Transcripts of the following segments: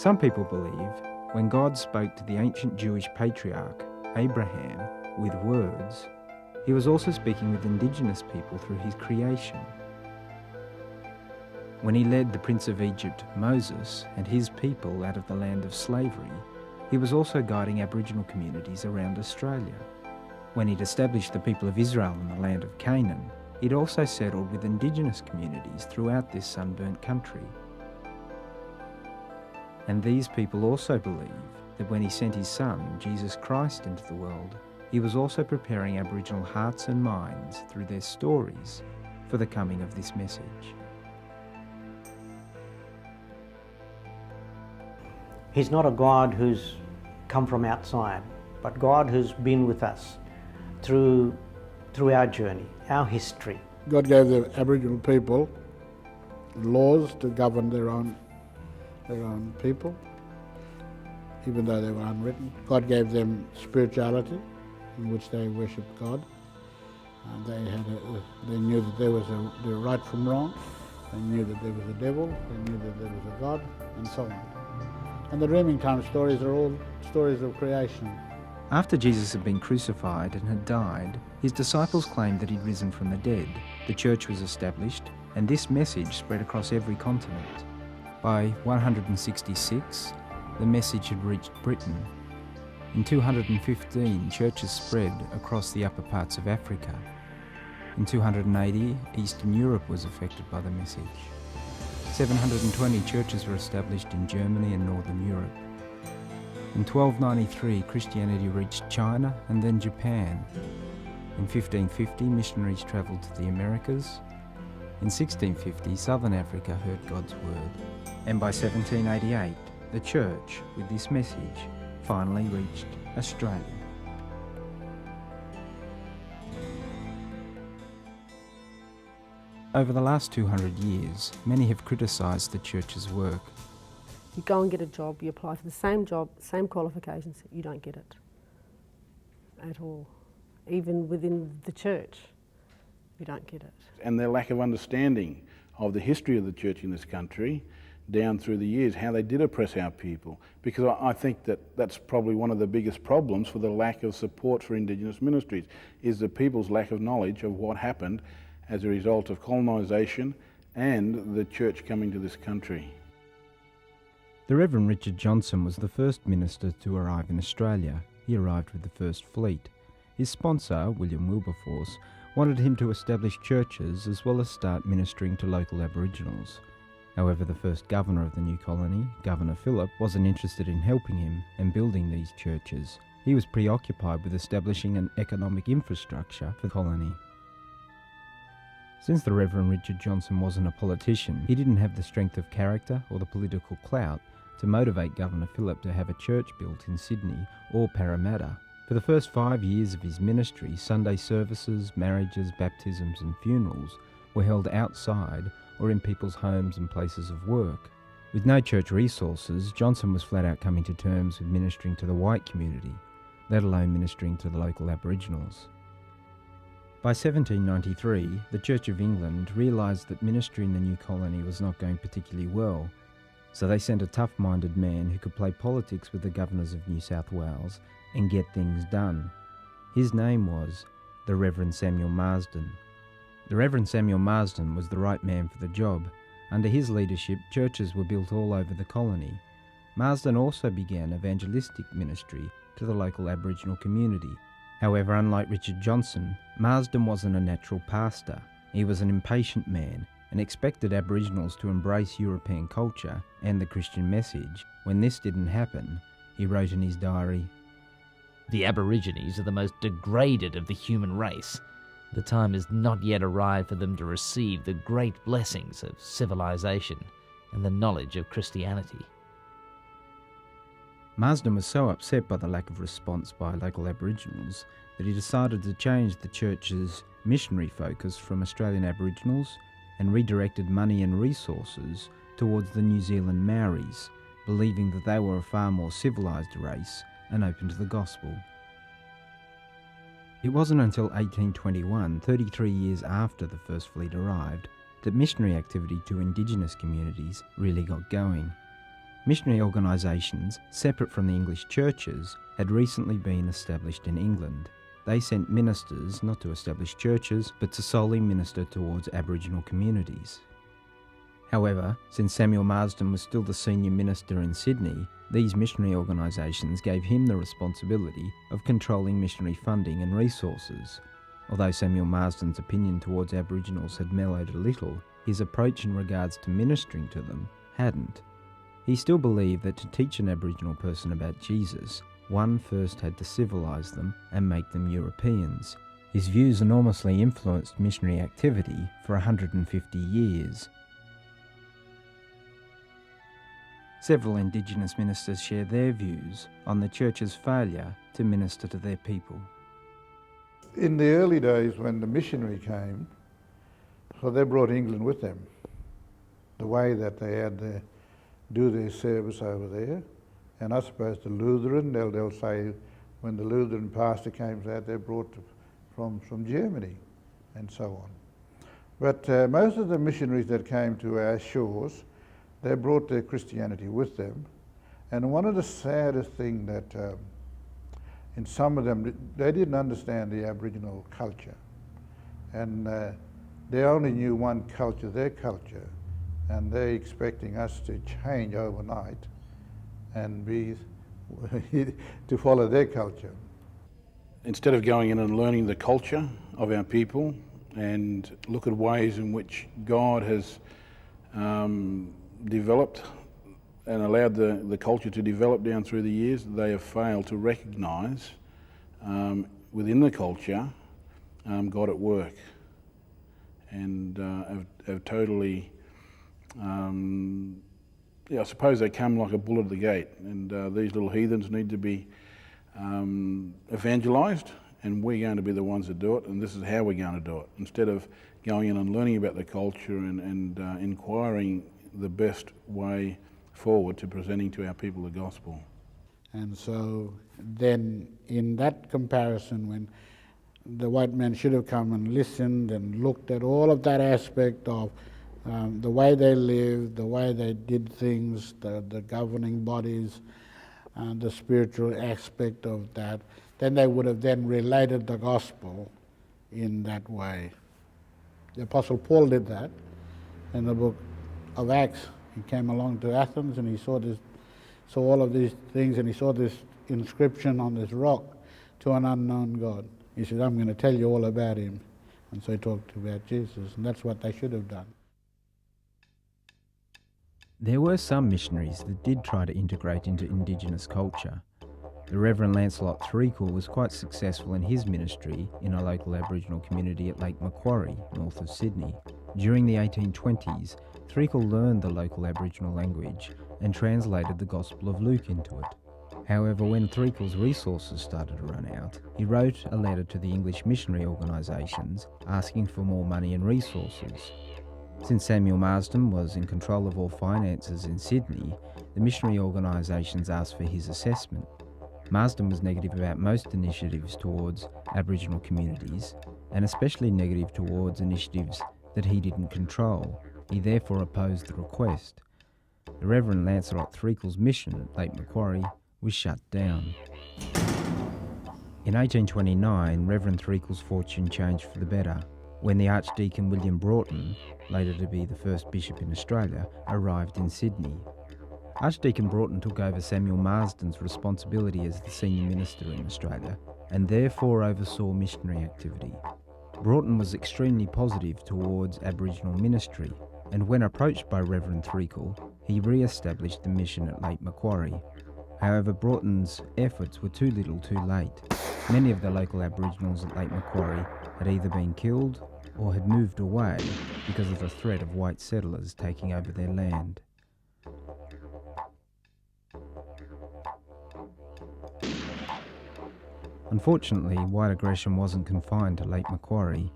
Some people believe when God spoke to the ancient Jewish patriarch Abraham with words, he was also speaking with indigenous people through his creation. When he led the Prince of Egypt, Moses, and his people out of the land of slavery, he was also guiding Aboriginal communities around Australia. When he'd established the people of Israel in the land of Canaan, he'd also settled with indigenous communities throughout this sunburnt country. And these people also believe that when he sent his son, Jesus Christ, into the world, he was also preparing Aboriginal hearts and minds through their stories for the coming of this message. He's not a God who's come from outside, but God who's been with us through our journey, our history. God gave the Aboriginal people laws to govern their own people, even though they were unwritten. God gave them spirituality in which they worshipped God. They knew that there was the right from wrong. They knew that there was a devil. They knew that there was a God, and so on. And the Dreaming Time stories are all stories of creation. After Jesus had been crucified and had died, his disciples claimed that he'd risen from the dead. The church was established, and this message spread across every continent. By 166, the message had reached Britain. In 215, churches spread across the upper parts of Africa. In 280, Eastern Europe was affected by the message. 720 churches were established in Germany and Northern Europe. In 1293, Christianity reached China and then Japan. In 1550, missionaries travelled to the Americas. In 1650, Southern Africa heard God's word. And by 1788, the church, with this message, finally reached Australia. Over the last 200 years, many have criticised the church's work. You go and get a job, you apply for the same job, same qualifications, you don't get it at all. Even within the church, you don't get it. And their lack of understanding of the history of the church in this country down through the years, how they did oppress our people. Because I think that that's probably one of the biggest problems for the lack of support for Indigenous ministries, is the people's lack of knowledge of what happened as a result of colonisation and the church coming to this country. The Reverend Richard Johnson was the first minister to arrive in Australia. He arrived with the First Fleet. His sponsor, William Wilberforce, wanted him to establish churches as well as start ministering to local Aboriginals. However, the first governor of the new colony, Governor Phillip, wasn't interested in helping him and building these churches. He was preoccupied with establishing an economic infrastructure for the colony. Since the Reverend Richard Johnson wasn't a politician, he didn't have the strength of character or the political clout to motivate Governor Phillip to have a church built in Sydney or Parramatta. For the first 5 years of his ministry, Sunday services, marriages, baptisms and funerals were held outside or in people's homes and places of work. With no church resources, Johnson was flat out coming to terms with ministering to the white community, let alone ministering to the local Aboriginals. By 1793, the Church of England realised that ministry in the new colony was not going particularly well, so they sent a tough-minded man who could play politics with the governors of New South Wales and get things done. His name was the Reverend Samuel Marsden. The Reverend Samuel Marsden was the right man for the job. Under his leadership, churches were built all over the colony. Marsden also began evangelistic ministry to the local Aboriginal community. However, unlike Richard Johnson, Marsden wasn't a natural pastor. He was an impatient man and expected Aboriginals to embrace European culture and the Christian message. When this didn't happen, he wrote in his diary, "The Aborigines are the most degraded of the human race. The time has not yet arrived for them to receive the great blessings of civilization and the knowledge of Christianity." Marsden was so upset by the lack of response by local Aboriginals that he decided to change the church's missionary focus from Australian Aboriginals and redirected money and resources towards the New Zealand Maoris, believing that they were a far more civilised race and open to the gospel. It wasn't until 1821, 33 years after the First Fleet arrived, that missionary activity to Indigenous communities really got going. Missionary organisations, separate from the English churches, had recently been established in England. They sent ministers not to establish churches, but to solely minister towards Aboriginal communities. However, since Samuel Marsden was still the senior minister in Sydney, these missionary organisations gave him the responsibility of controlling missionary funding and resources. Although Samuel Marsden's opinion towards Aboriginals had mellowed a little, his approach in regards to ministering to them hadn't. He still believed that to teach an Aboriginal person about Jesus, one first had to civilise them and make them Europeans. His views enormously influenced missionary activity for 150 years. Several Indigenous ministers share their views on the Church's failure to minister to their people. In the early days when the missionary came, so they brought England with them. The way that they had to do their service over there. And I suppose the Lutheran, they'll say when the Lutheran pastor came out, they brought from Germany and so on. But most of the missionaries that came to our shores, they brought their Christianity with them. And one of the saddest things that in some of them, they didn't understand the Aboriginal culture. And they only knew one culture, their culture. And they're expecting us to change overnight and be to follow their culture. Instead of going in and learning the culture of our people and look at ways in which God has developed and allowed the culture to develop down through the years, they have failed to recognise within the culture God at work, and have totally I suppose they come like a bull at the gate, and these little heathens need to be evangelised, and we're going to be the ones that do it, and this is how we're going to do it, instead of going in and learning about the culture and inquiring the best way forward to presenting to our people the gospel. And so then in that comparison, when the white man should have come and listened and looked at all of that aspect of the way they lived, the way they did things, the governing bodies, the spiritual aspect of that, then they would have then related the gospel in that way. The Apostle Paul did that in the book of Acts. He came along to Athens and he saw all of these things, and he saw this inscription on this rock, "To an unknown God." He said, "I'm going to tell you all about him." And so he talked about Jesus, and that's what they should have done. There were some missionaries that did try to integrate into Indigenous culture. The Reverend Lancelot Threacle was quite successful in his ministry in a local Aboriginal community at Lake Macquarie, north of Sydney. During the 1820s, Threacle learned the local Aboriginal language and translated the Gospel of Luke into it. However, when Threacle's resources started to run out, he wrote a letter to the English missionary organisations asking for more money and resources. Since Samuel Marsden was in control of all finances in Sydney, the missionary organisations asked for his assessment. Marsden was negative about most initiatives towards Aboriginal communities, and especially negative towards initiatives that he didn't control. He therefore opposed the request. The Reverend Lancelot Threacle's mission at Lake Macquarie was shut down. In 1829, Reverend Threacle's fortune changed for the better when the Archdeacon William Broughton, later to be the first bishop in Australia, arrived in Sydney. Archdeacon Broughton took over Samuel Marsden's responsibility as the senior minister in Australia and therefore oversaw missionary activity. Broughton was extremely positive towards Aboriginal ministry, and when approached by Reverend Threacle, he re-established the mission at Lake Macquarie. However, Broughton's efforts were too little too late. Many of the local Aboriginals at Lake Macquarie had either been killed or had moved away because of the threat of white settlers taking over their land. Unfortunately, white aggression wasn't confined to Lake Macquarie.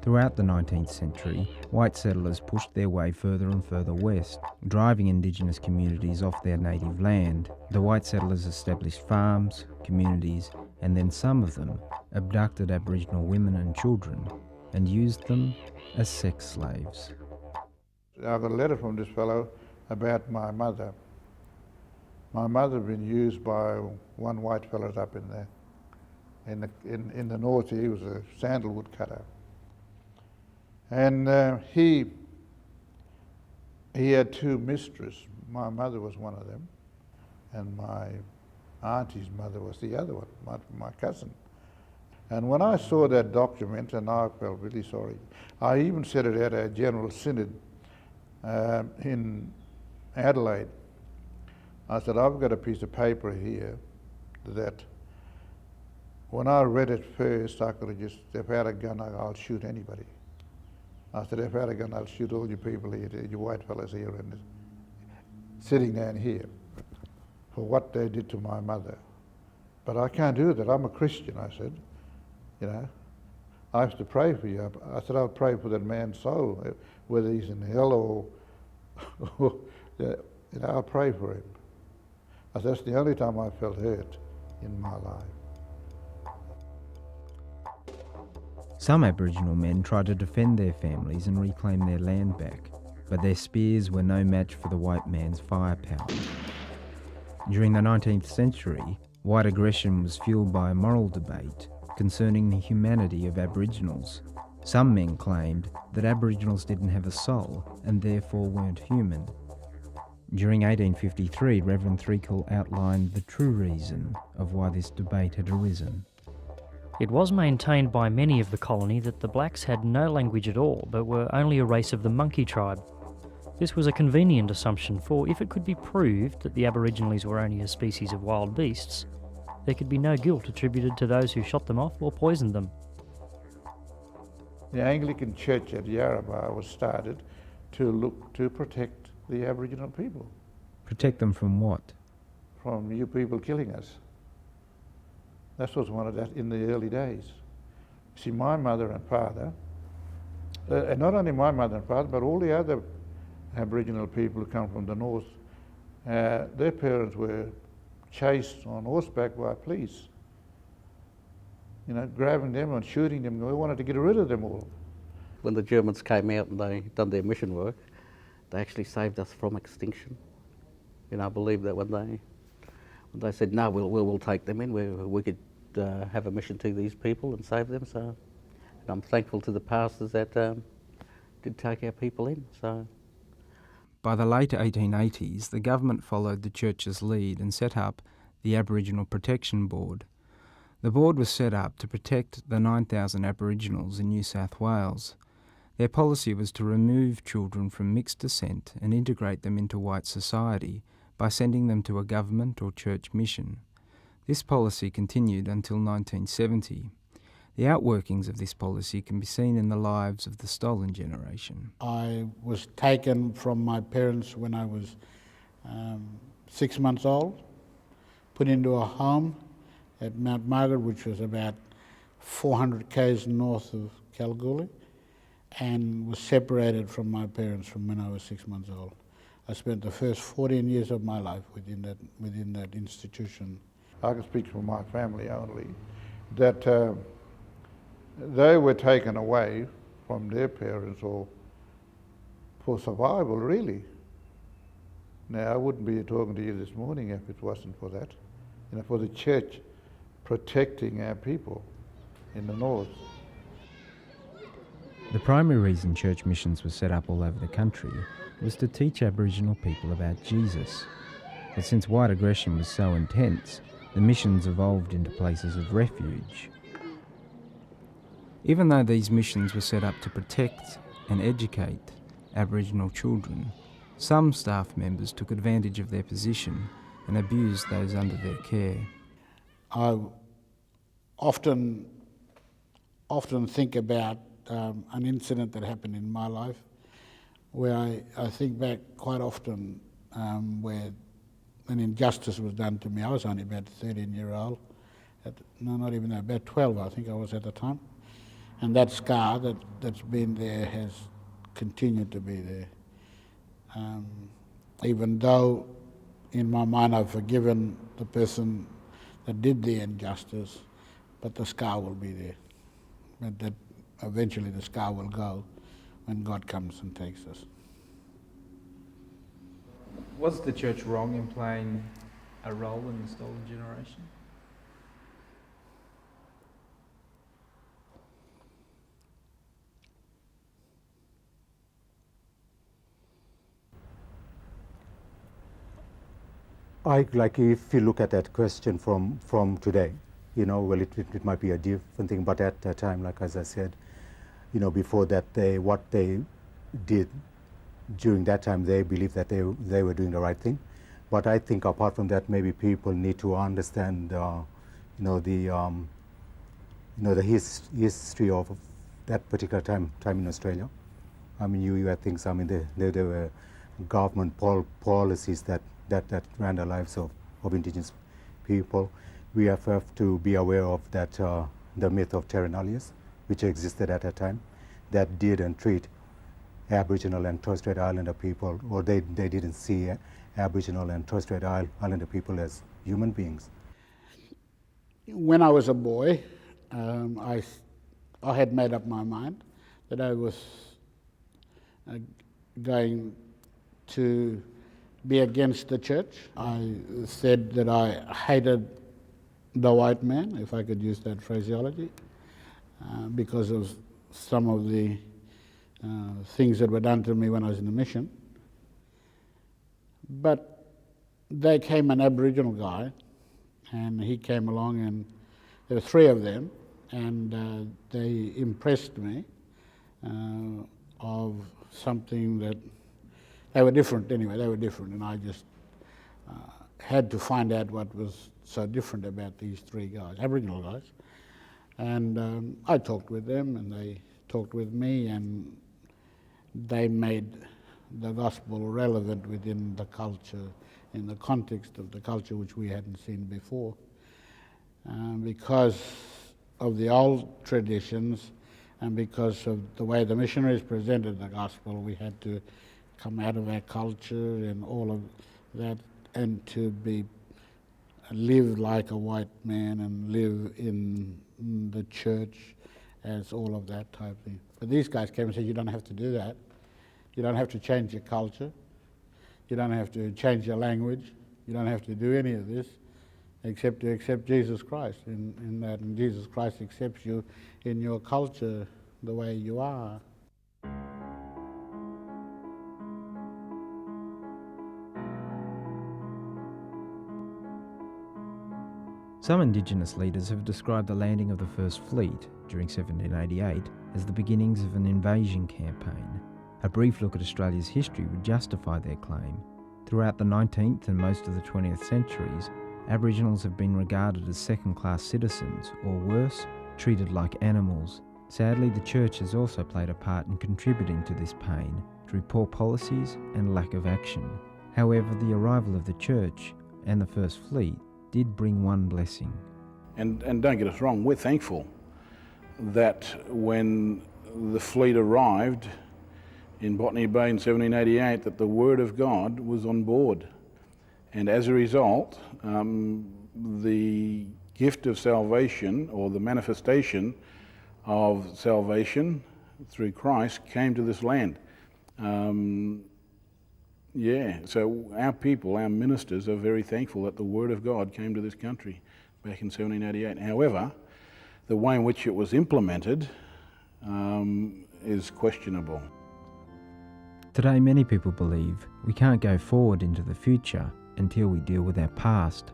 Throughout the 19th century, white settlers pushed their way further and further west, driving Indigenous communities off their native land. The white settlers established farms, communities, and then some of them abducted Aboriginal women and children and used them as sex slaves. I got a letter from this fellow about my mother, My mother had been used by one white fella up in there. In the north, he was a sandalwood cutter. And he had two mistresses. My mother was one of them, and my auntie's mother was the other one, my cousin. And when I saw that document, and I felt really sorry, I even said it at a General Synod in Adelaide. I said, I've got a piece of paper here that when I read it first, I could have just, if I had a gun, I'll shoot anybody. I said, if I had a gun, I'll shoot all you people here, you white fellas here, and sitting down here, for what they did to my mother. But I can't do that. I'm a Christian, I said. You know, I have to pray for you. I said, I'll pray for that man's soul, whether he's in hell or you know, I'll pray for him. I said, that's the only time I felt hurt in my life. Some Aboriginal men tried to defend their families and reclaim their land back, but their spears were no match for the white man's firepower. During the 19th century, white aggression was fueled by a moral debate concerning the humanity of Aboriginals. Some men claimed that Aboriginals didn't have a soul and therefore weren't human. During 1853, Reverend Threakill outlined the true reason of why this debate had arisen. It was maintained by many of the colony that the blacks had no language at all, but were only a race of the monkey tribe. This was a convenient assumption, for if it could be proved that the Aborigines were only a species of wild beasts, there could be no guilt attributed to those who shot them off or poisoned them. The Anglican Church at Yarrabah was started to look to protect the Aboriginal people. Protect them from what? From you people killing us. That was one of that in the early days. See, my mother and father, and not only my mother and father, but all the other Aboriginal people who come from the north, their parents were chased on horseback by police. You know, grabbing them and shooting them. We wanted to get rid of them all. When the Germans came out and they done their mission work, they actually saved us from extinction. You know, I believe that when they said, no, we'll take them in, we could have a mission to these people and save them. So, and I'm thankful to the pastors that did take our people in. So. By the late 1880s, the government followed the church's lead and set up the Aboriginal Protection Board. The board was set up to protect the 9,000 Aboriginals in New South Wales. Their policy was to remove children from mixed descent and integrate them into white society by sending them to a government or church mission. This policy continued until 1970. The outworkings of this policy can be seen in the lives of the stolen generation. I was taken from my parents when I was 6 months old, put into a home at Mount Margaret, which was about 400 k's north of Kalgoorlie, and was separated from my parents from when I was 6 months old. I spent the first 14 years of my life within that institution. I can speak for my family only, that they were taken away from their parents or for survival, really. Now, I wouldn't be talking to you this morning if it wasn't for that. You know, for the church protecting our people in the north. The primary reason church missions were set up all over the country was to teach Aboriginal people about Jesus. But since white aggression was so intense, the missions evolved into places of refuge. Even though these missions were set up to protect and educate Aboriginal children, some staff members took advantage of their position and abused those under their care. I often think about an incident that happened in my life where I think back quite often where an injustice was done to me. I was only about 13-year-old, not even that, about 12 I think I was at the time. And that scar that's been there has continued to be there. Even though in my mind I've forgiven the person that did the injustice, but the scar will be there. But that eventually the scar will go when God comes and takes us. Was the church wrong in playing a role in the stolen generation? Like if you look at that question from today, well, it might be a different thing, but at that time, like as I said, before that, what they did during that time, they believed that they were doing the right thing. But I think apart from that, maybe people need to understand, the history of that particular time in Australia. I mean, you had things. I mean, there were government policies that ran the lives of Indigenous people. We have to be aware of that the myth of terra nullius, which existed at that time, that didn't treat Aboriginal and Torres Strait Islander people, or they didn't see Aboriginal and Torres Strait Islander people as human beings. When I was a boy, I had made up my mind that I was going to be against the church. I said that I hated the white man, if I could use that phraseology, because of some of the things that were done to me when I was in the mission. But there came an Aboriginal guy, and he came along, and there were three of them, and they impressed me of something that they were different anyway. They were different, and I just had to find out what was so different about these three guys, Aboriginal guys. And I talked with them, and they talked with me, and they made the gospel relevant within the culture, in the context of the culture which we hadn't seen before. Because of the old traditions and because of the way the missionaries presented the gospel, we had to come out of our culture and all of that, and to live like a white man and live in the church as all of that type of thing. But these guys came and said, you don't have to do that. You don't have to change your culture. You don't have to change your language. You don't have to do any of this except to accept Jesus Christ in that. And Jesus Christ accepts you in your culture the way you are. Some Indigenous leaders have described the landing of the first fleet during 1788 as the beginnings of an invasion campaign. A brief look at Australia's history would justify their claim. Throughout the 19th and most of the 20th centuries, Aboriginals have been regarded as second-class citizens, or worse, treated like animals. Sadly, the church has also played a part in contributing to this pain through poor policies and lack of action. However, the arrival of the church and the first fleet did bring one blessing. And don't get us wrong, we're thankful that when the fleet arrived in Botany Bay in 1788, that the Word of God was on board. And as a result, the gift of salvation, or the manifestation of salvation through Christ, came to this land. So our people, our ministers, are very thankful that the Word of God came to this country back in 1788. However, the way in which it was implemented is questionable. Today, many people believe we can't go forward into the future until we deal with our past.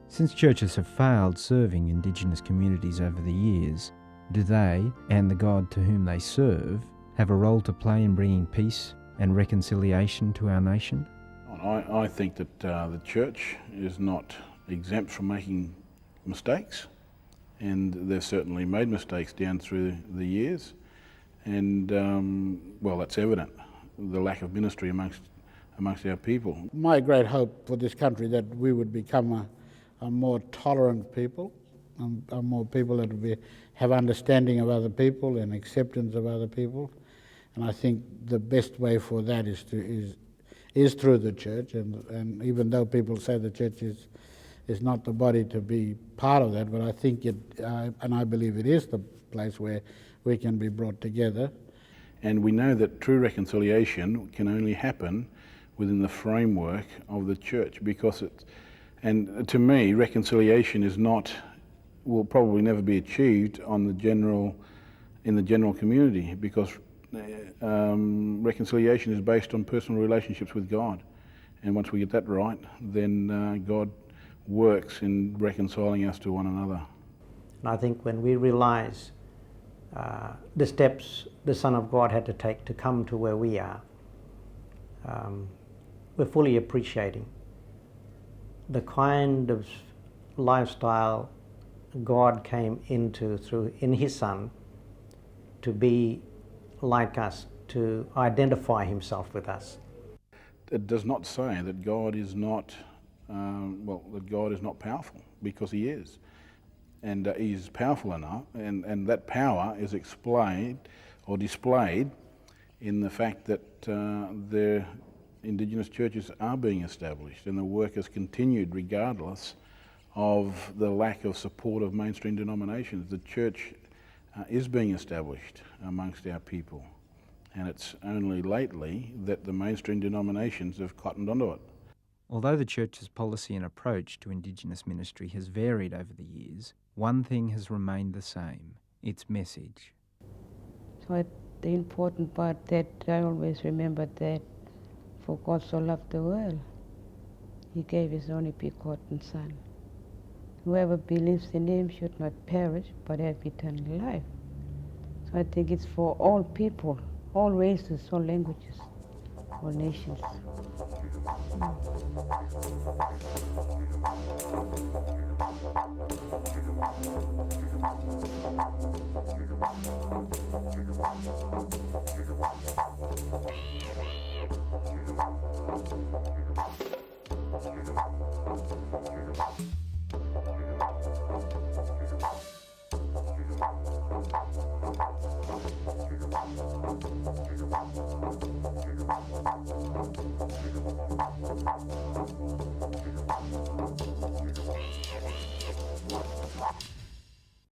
Since churches have failed serving Indigenous communities over the years, do they, and the God to whom they serve, have a role to play in bringing peace and reconciliation to our nation? I think that the church is not exempt from making mistakes, and they've certainly made mistakes down through the years, and well, that's evident, the lack of ministry amongst our people. My great hope for this country that we would become a more tolerant people, a more people that would have understanding of other people and acceptance of other people. And I think the best way for that is through the church. And even though people say the church is not the body to be part of that, but I think and I believe it is the place where we can be brought together. And we know that true reconciliation can only happen within the framework of the church, because And to me, reconciliation is not, will probably never be achieved on the general, in the general community, because reconciliation is based on personal relationships with God. And once we get that right, then God works in reconciling us to one another. And I think when we realise the steps the Son of God had to take to come to where we are, we're fully appreciating the kind of lifestyle God came into in His Son to be like us, to identify Himself with us. It does not say that God is not, that God is not powerful, because He is. And He is powerful enough, and that power is explained or displayed in the fact that their Indigenous churches are being established, and the work has continued regardless of the lack of support of mainstream denominations. The church is being established amongst our people, and it's only lately that the mainstream denominations have cottoned onto it. Although the Church's policy and approach to Indigenous ministry has varied over the years, one thing has remained the same: its message. So the important part that I always remember, that for God so loved the world, He gave His only begotten Son. Whoever believes in Him should not perish, but have eternal life. So I think it's for all people, all races, all languages, all nations. Mm.